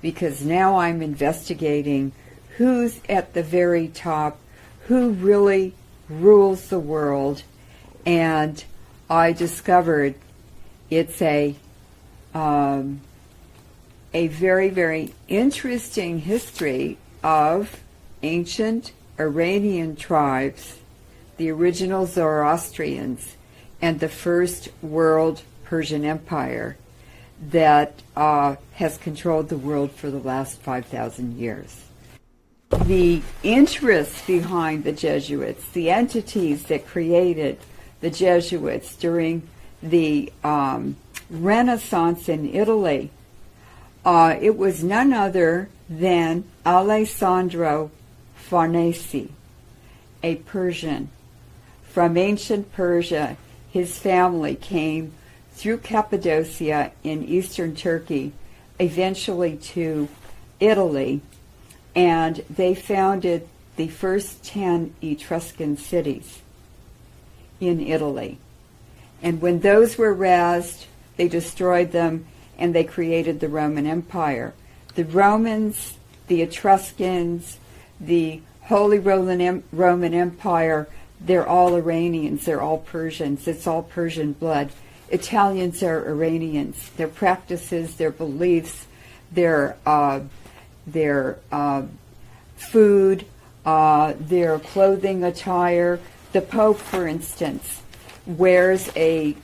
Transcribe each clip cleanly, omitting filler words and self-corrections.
because now I'm investigating who's at the very top, who really rules the world, and I discovered it's a very, very interesting history of ancient Iranian tribes, the original Zoroastrians, and the First World Persian Empire that has controlled the world for the last 5,000 years. The interest behind the Jesuits, the entities that created the Jesuits during the Renaissance in Italy, it was none other than Alessandro Farnese, a Persian. From ancient Persia, his family came through Cappadocia in eastern Turkey, eventually to Italy, and they founded the first 10 Etruscan cities in Italy. And when those were razed, they destroyed them, and they created the Roman Empire. The Romans, the Etruscans, the Holy Roman Empire, they're all Iranians, they're all Persians, it's all Persian blood. Italians are Iranians. Their practices, their beliefs, their food, their clothing attire. The Pope, for instance, wears a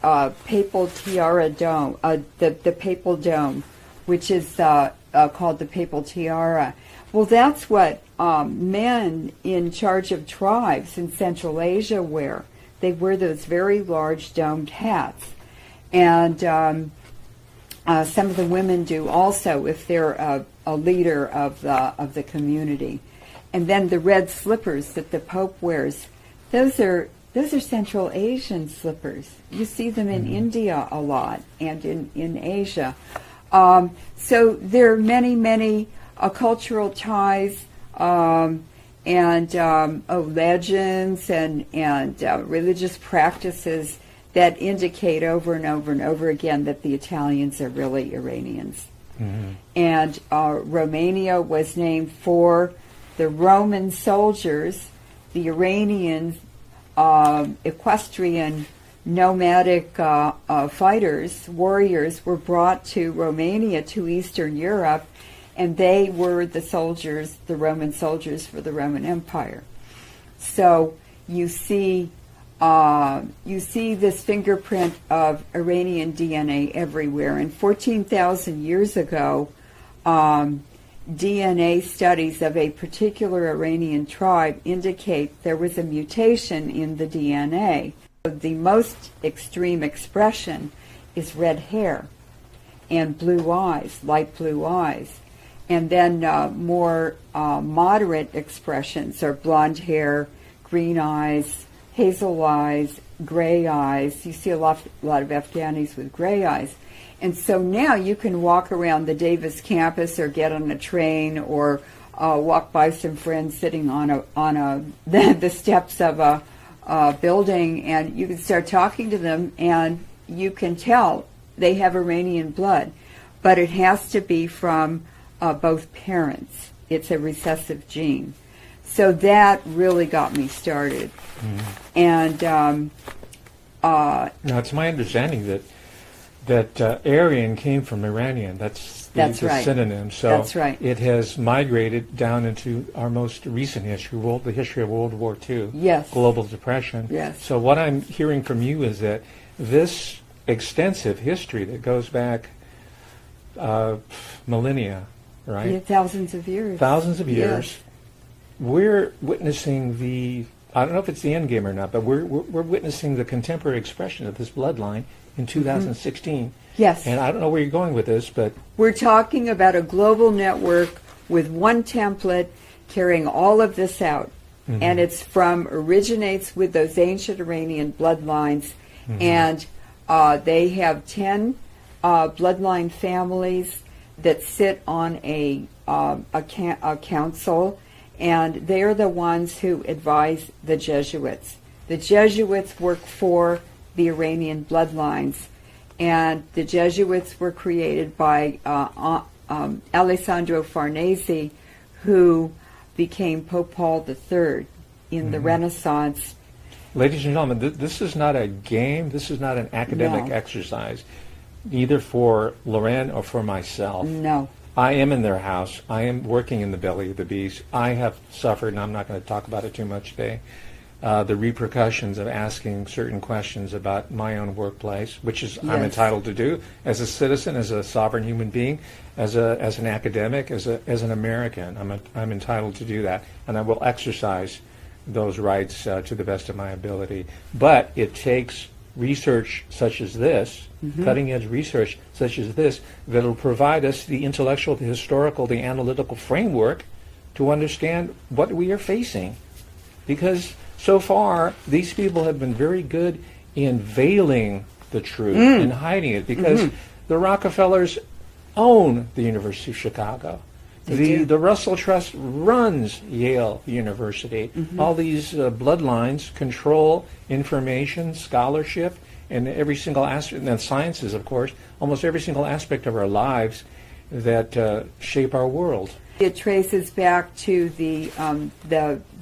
papal tiara dome, the papal dome, which is called the papal tiara. Well, that's what men in charge of tribes in Central Asia wear. They wear those very large domed hats. And some of the women do also if they're a leader of the community. And then the red slippers that the Pope wears, those are Central Asian slippers. You see them in India a lot and in Asia. So there are many, many cultural ties and legends and religious practices that indicate over and over and over again that the Italians are really Iranians. Mm-hmm. And Romania was named for the Roman soldiers, the Iranian equestrian nomadic fighters, warriors, were brought to Romania, to Eastern Europe, and they were the soldiers, the Roman soldiers for the Roman Empire. So you see this fingerprint of Iranian DNA everywhere. And 14,000 years ago, DNA studies of a particular Iranian tribe indicate there was a mutation in the DNA. The most extreme expression is red hair and blue eyes, light blue eyes. And then more moderate expressions are blonde hair, green eyes, hazel eyes, gray eyes. You see a lot of Afghanis with gray eyes. And so now you can walk around the Davis campus or get on a train or walk by some friends sitting on the steps of a building, and you can start talking to them, and you can tell they have Iranian blood. But it has to be from both parents. It's a recessive gene. So that really got me started. Mm-hmm. And now it's my understanding that Aryan came from Iranian. That's the right. synonym. So that's right. It has migrated down into our most recent history, the history of World War II, yes. Global Depression. Yes. So what I'm hearing from you is that this extensive history that goes back millennia, right? Yeah, thousands of years. Thousands of years. Yes. We're witnessing I don't know if it's the end game or not, but we're witnessing the contemporary expression of this bloodline in 2016. Mm-hmm. Yes. And I don't know where you're going with this, but we're talking about a global network with one template carrying all of this out. Mm-hmm. And it's originates with those ancient Iranian bloodlines. Mm-hmm. And they have 10 bloodline families that sit on a council, and they're the ones who advise the Jesuits. The Jesuits work for the Iranian bloodlines, and the Jesuits were created by Alessandro Farnese, who became Pope Paul III in the Renaissance. Ladies and gentlemen, this is not a game. This is not an academic exercise, either for Loren or for myself. No. I am in their house. I am working in the belly of the beast. I have suffered, and I'm not going to talk about it too much today, the repercussions of asking certain questions about my own workplace, which is I'm entitled to do as a citizen, as a sovereign human being, as an academic, as an American. I'm entitled to do that, and I will exercise those rights to the best of my ability. But it takes research such as this, cutting-edge research such as this, that will provide us the intellectual, the historical, the analytical framework to understand what we are facing. Because so far, these people have been very good in veiling the truth and hiding it, because the Rockefellers own the University of Chicago. The Russell Trust runs Yale University. All these bloodlines control information, scholarship, and every single aspect, and sciences, of course, almost every single aspect of our lives that shape our world. It traces back to the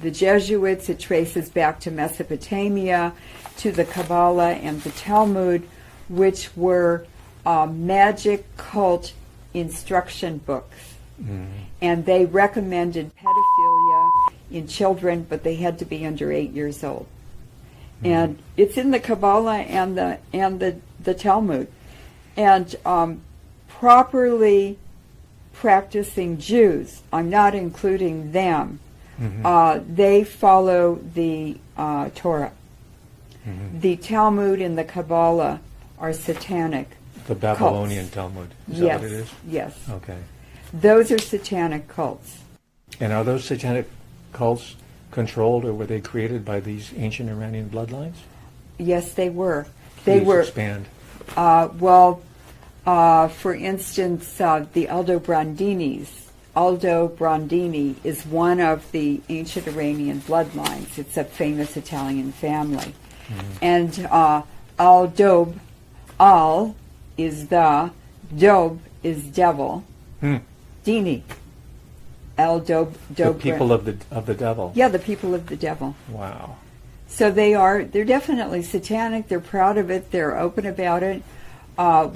Jesuits. It traces back to Mesopotamia, to the Kabbalah and the Talmud, which were magic cult instruction books. And they recommended pedophilia in children, but they had to be under 8 years old. And it's in the Kabbalah and the Talmud. And properly practicing Jews, I'm not including them, they follow the Torah. The Talmud and the Kabbalah are satanic. The Babylonian Talmud. Is that what it is? Yes. Okay. Those are satanic cults. And are those satanic cults controlled, or were they created by these ancient Iranian bloodlines? Yes, they were. Please expand. For instance, the Aldobrandini is one of the ancient Iranian bloodlines. It's a famous Italian family. And Al-Dob, Al is the, Dob is devil, Dini. Al-Dob, The people of the devil. Yeah, the people of the devil. Wow. So they're definitely satanic. They're proud of it. They're open about it.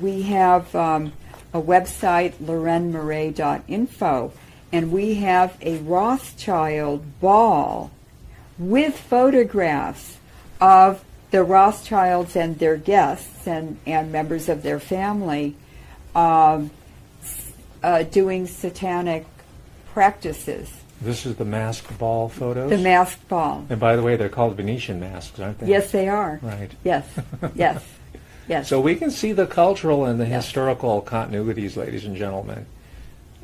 We have a website, lorenmurray.info, and we have a Rothschild ball with photographs of the Rothschilds and their guests and members of their family doing satanic practices. This is the masked ball photos? The masked ball. And by the way, they're called Venetian masks, aren't they? Yes, they are. Right. Yes, yes, yes. So we can see the cultural and the historical continuities, ladies and gentlemen.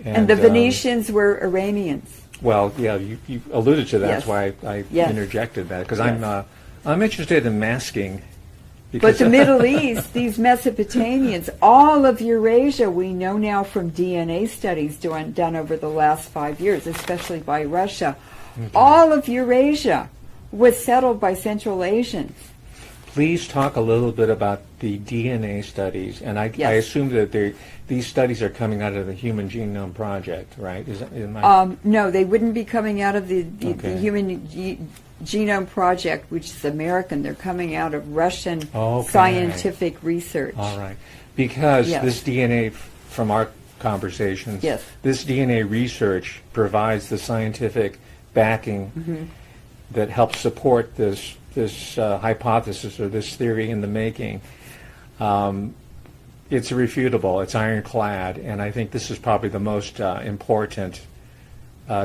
And the Venetians were Iranians. Well, yeah, you alluded to that. That's why I interjected that, because I'm interested in masking. But the Middle East, these Mesopotamians, all of Eurasia, we know now from DNA studies done over the last 5 years, especially by Russia, all of Eurasia was settled by Central Asians. Please talk a little bit about the DNA studies, and I assume that these studies are coming out of the Human Genome Project, right? No, they wouldn't be coming out of the Human Genome Project, which is American. They're coming out of Russian scientific research. All right. Because this DNA, from our conversations, this DNA research provides the scientific backing that helps support this hypothesis or this theory in the making. It's irrefutable. It's ironclad, and I think this is probably the most important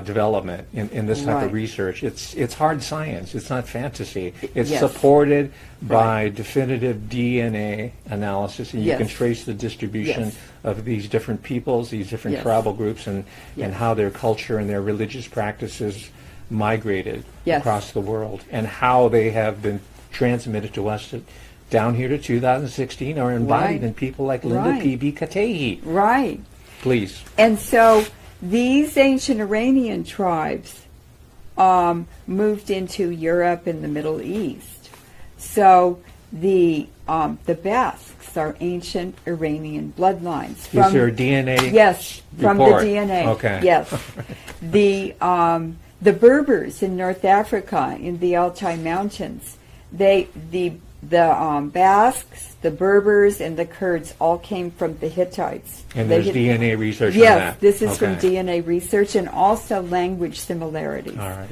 development in this type of research. It's hard science. It's not fantasy. It's supported by definitive DNA analysis, and you can trace the distribution of these different peoples, these different tribal groups, and how their culture and their religious practices migrated across the world, and how they have been transmitted to us down here to 2016 are embodied in people like Linda P.B. Katehi. Right. Please. And so these ancient Iranian tribes moved into Europe and the Middle East. So the Basques are ancient Iranian bloodlines. Is there a DNA? Yes, from the report? DNA. Okay. Yes. The Berbers in North Africa in the Altai Mountains, the Basques, the Berbers, and the Kurds all came from the Hittites. And there's DNA research on Yes, that? this is from Okay. DNA research and also language similarities. All right.